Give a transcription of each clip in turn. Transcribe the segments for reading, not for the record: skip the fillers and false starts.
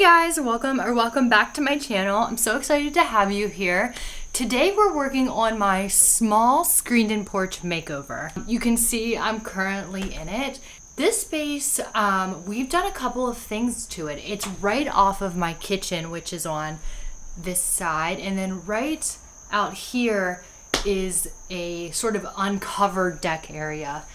guys, welcome back to my channel. I'm so excited to have you here. Today we're working on my small screened-in porch makeover. You can see I'm currently in it. This space, we've done a couple of things to it. It's right off of my kitchen, which is on this side, and then right out here is a sort of uncovered deck area.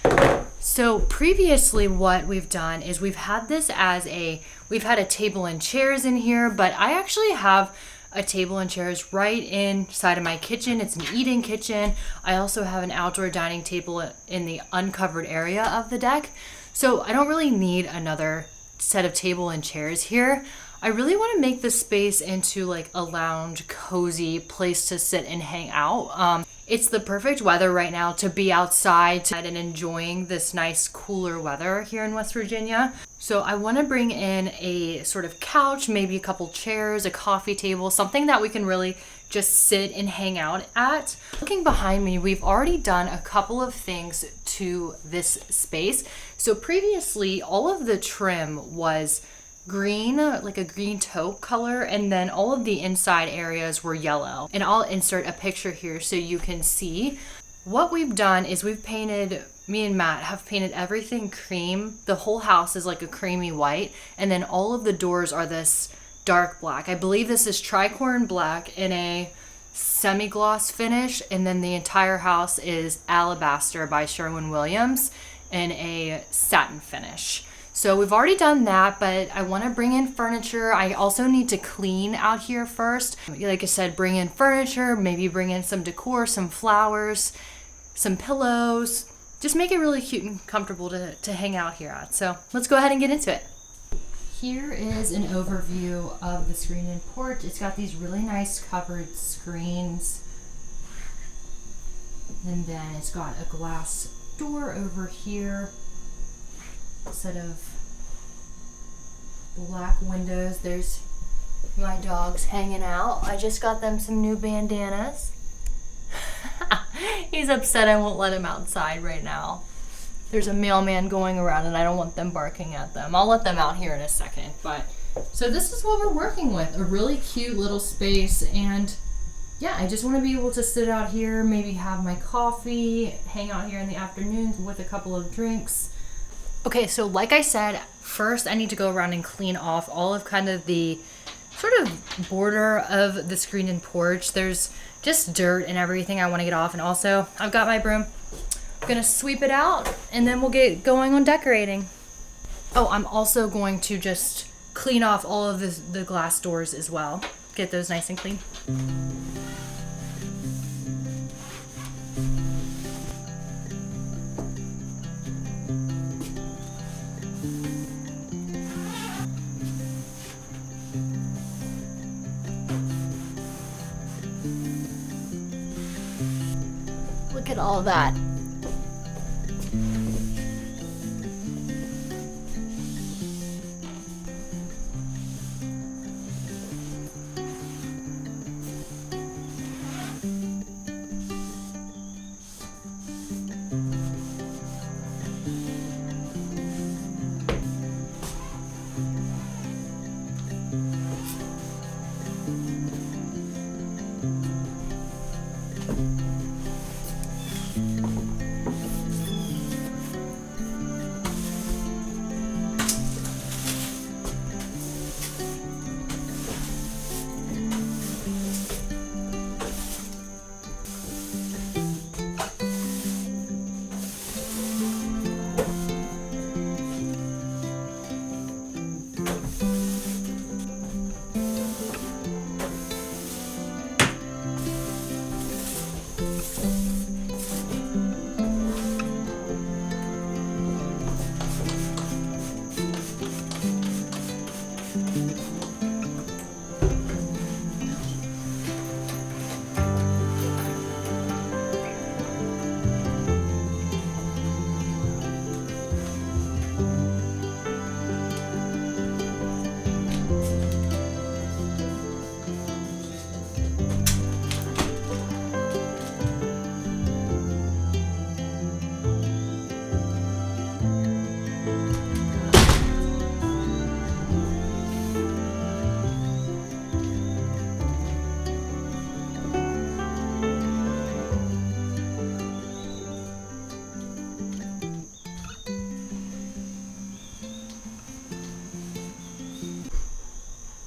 So previously what we've done is we've had a table and chairs in here, but I actually have a table and chairs right inside of my kitchen. It's an eating kitchen. I also have an outdoor dining table in the uncovered area of the deck. So I don't really need another set of table and chairs here. I really want to make this space into like a lounge, cozy place to sit and hang out. It's the perfect weather right now to be outside and enjoying this nice cooler weather here in West Virginia. So I want to bring in a sort of couch, maybe a couple chairs, a coffee table, something that we can really just sit and hang out at. Looking behind me, we've already done a couple of things to this space. So previously, all of the trim was green, like a green taupe color, and then all of the inside areas were yellow. And I'll insert a picture here so you can see. What we've done is me and Matt have painted everything cream. The whole house is like a creamy white, and then all of the doors are this dark black. I believe this is Tricorn black in a semi-gloss finish, and then the entire house is Alabaster by Sherwin-Williams in a satin finish. So we've already done that, but I want to bring in furniture. I also need to clean out here first. Like I said, bring in furniture, maybe bring in some decor, some flowers, some pillows. Just make it really cute and comfortable to hang out here at. So let's go ahead and get into it. Here is an overview of the screened-in porch. It's got these really nice covered screens. And then it's got a glass door over here. Set of black windows. There's my dogs hanging out. I just got them some new bandanas. He's upset I won't let him outside right now. There's a mailman going around and I don't want them barking at them. I'll let them out here in a second. So this is what we're working with, a really cute little space. And yeah, I just want to be able to sit out here, maybe have my coffee, hang out here in the afternoons with a couple of drinks. Okay, so like I said, first I need to go around and clean off all of kind of the sort of border of the screened-in porch. There's just dirt and everything I want to get off, and also I've got my broom. I'm gonna sweep it out and then we'll get going on decorating. Oh, I'm also going to just clean off all of the glass doors as well. Get those nice and clean. Look at all that.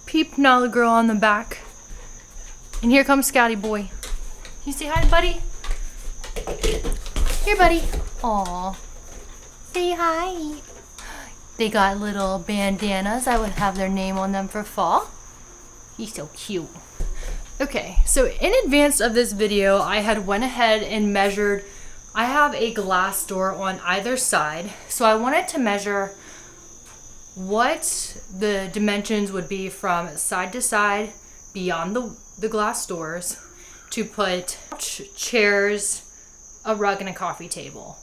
peep Nala girl on the back. And here comes Scotty boy. You say hi, buddy? Here, buddy. Aw. Say hi. They got little bandanas that would have their name on them for fall. He's so cute. Okay, so in advance of this video, I had went ahead and measured. I have a glass door on either side, so I wanted to measure what the dimensions would be from side to side beyond the glass doors to put chairs, a rug, and a coffee table.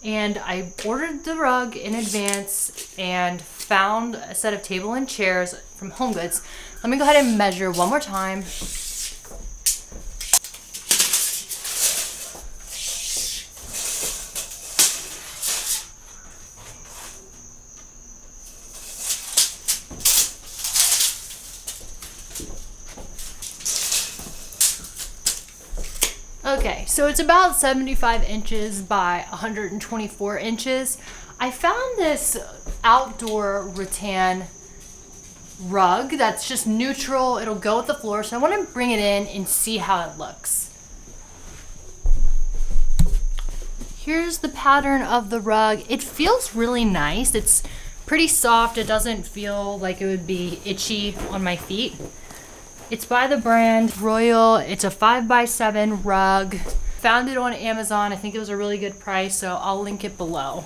And I ordered the rug in advance and found a set of table and chairs from HomeGoods. Let me go ahead and measure one more time. Okay, so it's about 75 inches by 124 inches. I found this outdoor rattan rug that's just neutral. It'll go with the floor, so I want to bring it in and see how it looks. Here's the pattern of the rug. It feels really nice. It's pretty soft. It doesn't feel like it would be itchy on my feet. It's by the brand Royal. It's a 5x7 rug. Found it on Amazon. I think it was a really good price, so I'll link it below.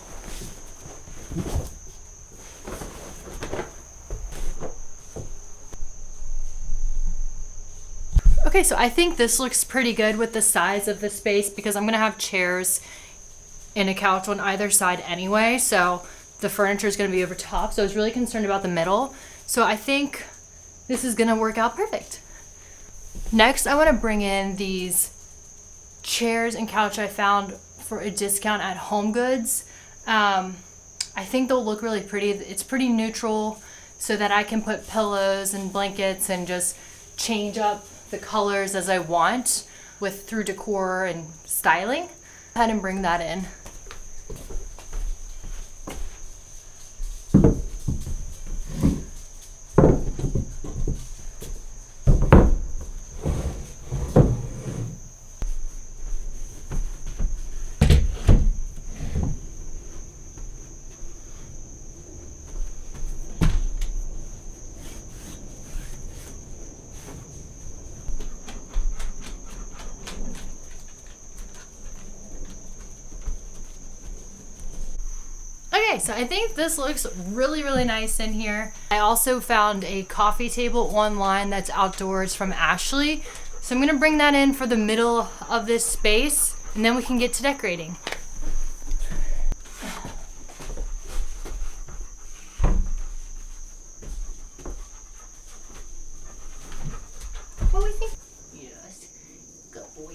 Okay, so I think this looks pretty good with the size of the space because I'm gonna have chairs and a couch on either side anyway, so the furniture is gonna be over top. So I was really concerned about the middle. So I think this is gonna work out perfect. Next, I wanna bring in these chairs and couch I found for a discount at HomeGoods. I think they'll look really pretty. It's pretty neutral so that I can put pillows and blankets and just change up the colors as I want through decor and styling. Go ahead and bring that in. Okay, so I think this looks really, really nice in here. I also found a coffee table online that's outdoors from Ashley. So I'm gonna bring that in for the middle of this space and then we can get to decorating. What do we think? Yes, good boy.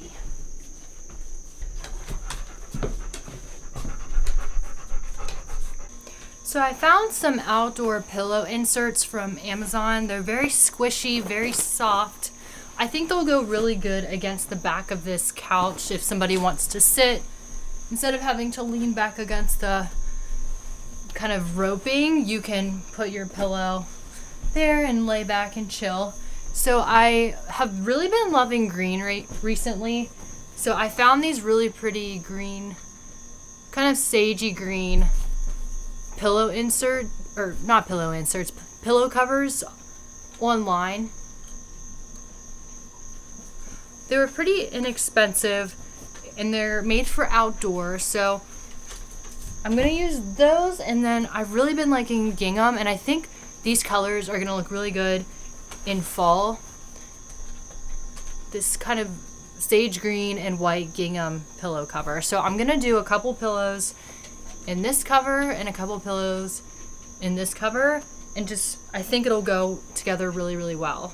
So I found some outdoor pillow inserts from Amazon. They're very squishy, very soft. I think they'll go really good against the back of this couch if somebody wants to sit. Instead of having to lean back against the kind of roping, you can put your pillow there and lay back and chill. So I have really been loving green recently. So I found these really pretty green, kind of sagey green pillow insert, or not pillow inserts, pillow covers online. They were pretty inexpensive and they're made for outdoors, so I'm gonna use those. And then I've really been liking gingham, and I think these colors are gonna look really good in fall. This kind of sage green and white gingham pillow cover. So I'm gonna do a couple pillows in this cover and a couple pillows in this cover, and just I think it'll go together really, really well.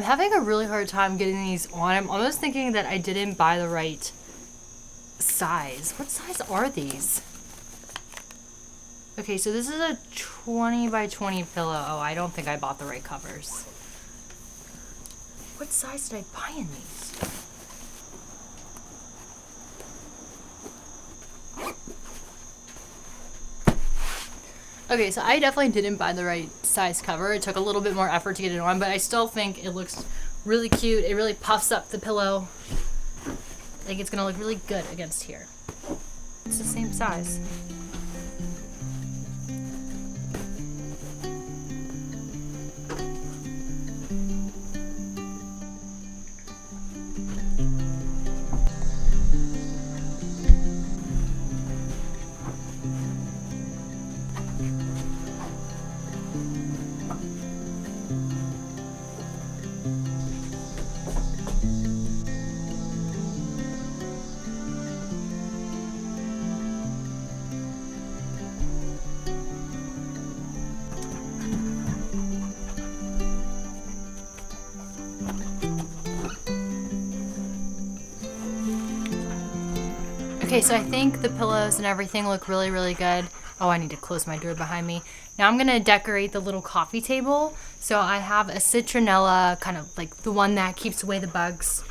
I'm having a really hard time getting these on. I'm almost thinking that I didn't buy the right size. What size are these? Okay, so this is a 20 by 20 pillow. Oh, I don't think I bought the right covers. What size did I buy in these? Okay, so I definitely didn't buy the right size cover. It took a little bit more effort to get it on, but I still think it looks really cute. It really puffs up the pillow. I think it's gonna look really good against here. It's the same size. Okay, so I think the pillows and everything look really, really good. Oh, I need to close my door behind me. Now I'm gonna decorate the little coffee table. So I have a Citronella, kind of like the one that keeps away the bugs,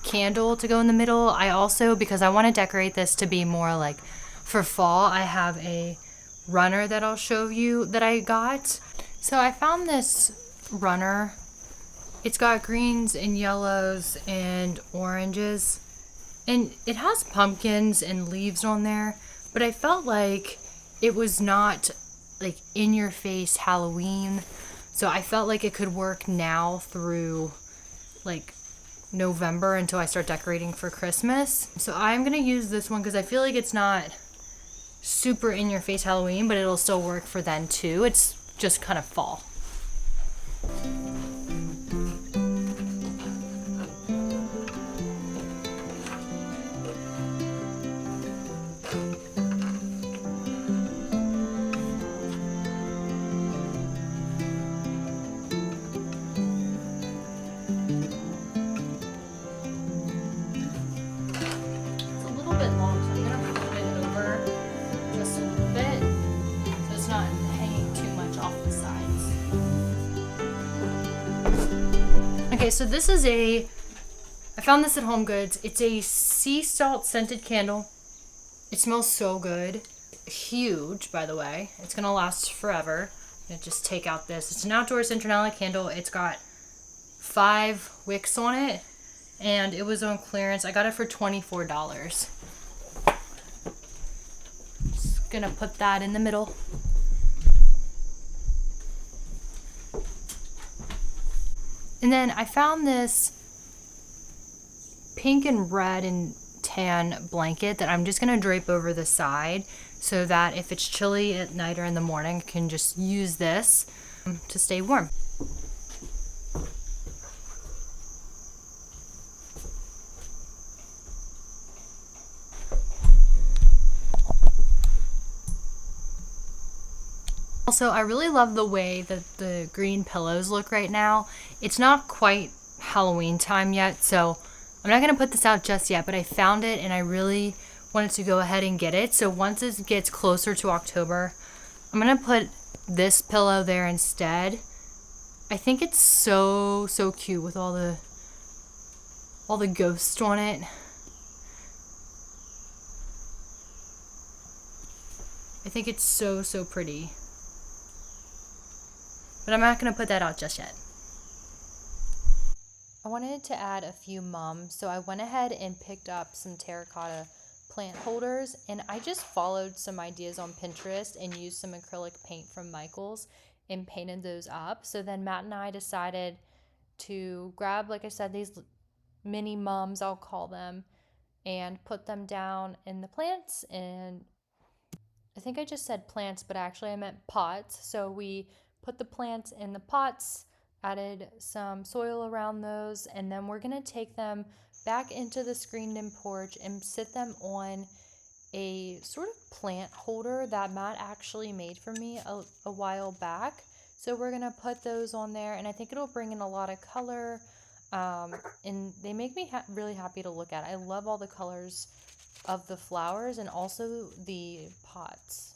candle to go in the middle. I also, because I wanna decorate this to be more like for fall, I have a runner that I'll show you that I got. So I found this runner. It's got greens and yellows and oranges. And it has pumpkins and leaves on there, but I felt like it was not like in your face Halloween. So I felt like it could work now through like November until I start decorating for Christmas. So I'm gonna use this one because I feel like it's not super in your face Halloween, but it'll still work for then too. It's just kind of fall. Okay, so this is I found this at HomeGoods. It's a sea salt scented candle. It smells so good. Huge, by the way. It's gonna last forever. I'm gonna just take out this. It's an outdoor Citronella candle. It's got 5 wicks on it, and it was on clearance. I got it for $24. Just gonna put that in the middle. And then I found this pink and red and tan blanket that I'm just gonna drape over the side so that if it's chilly at night or in the morning, I can just use this to stay warm. Also, I really love the way that the green pillows look right now. It's not quite Halloween time yet, so I'm not gonna put this out just yet, but I found it and I really wanted to go ahead and get it. So once it gets closer to October, I'm gonna put this pillow there instead. I think it's so cute with all the ghosts on it. I think it's so pretty. But I'm not going to put that out just yet. I wanted to add a few mums, so I went ahead and picked up some terracotta plant holders, and I just followed some ideas on Pinterest and used some acrylic paint from Michael's and painted those up. So then Matt and I decided to grab, like I said, these mini mums, I'll call them, and put them down in the plants. And I think I just said plants, but actually I meant pots. So we put the plants in the pots, added some soil around those, and then we're going to take them back into the screened-in porch and sit them on a sort of plant holder that Matt actually made for me a while back. So we're going to put those on there, and I think it'll bring in a lot of color, And they make me really happy to look at. I love all the colors of the flowers and also the pots.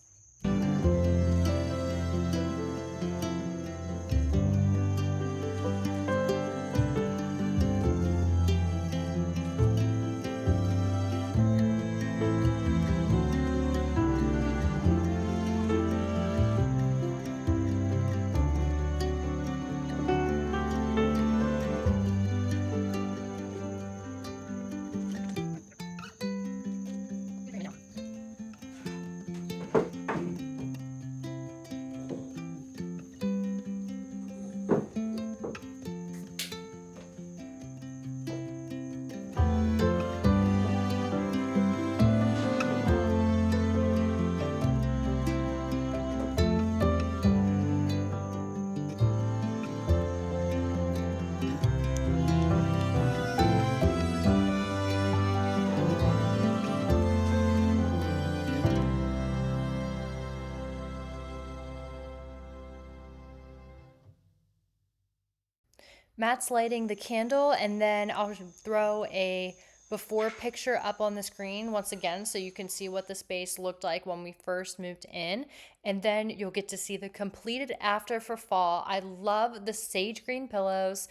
Matt's lighting the candle, and then I'll throw a before picture up on the screen once again so you can see what the space looked like when we first moved in, and then you'll get to see the completed after for fall. I love the sage green pillows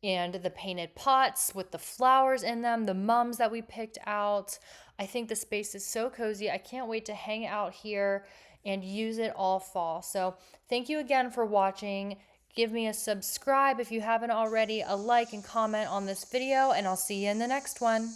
and the painted pots with the flowers in them, the mums that we picked out. I think the space is so cozy. I can't wait to hang out here and use it all fall. So thank you again for watching. Give me a subscribe if you haven't already, a like and comment on this video, and I'll see you in the next one.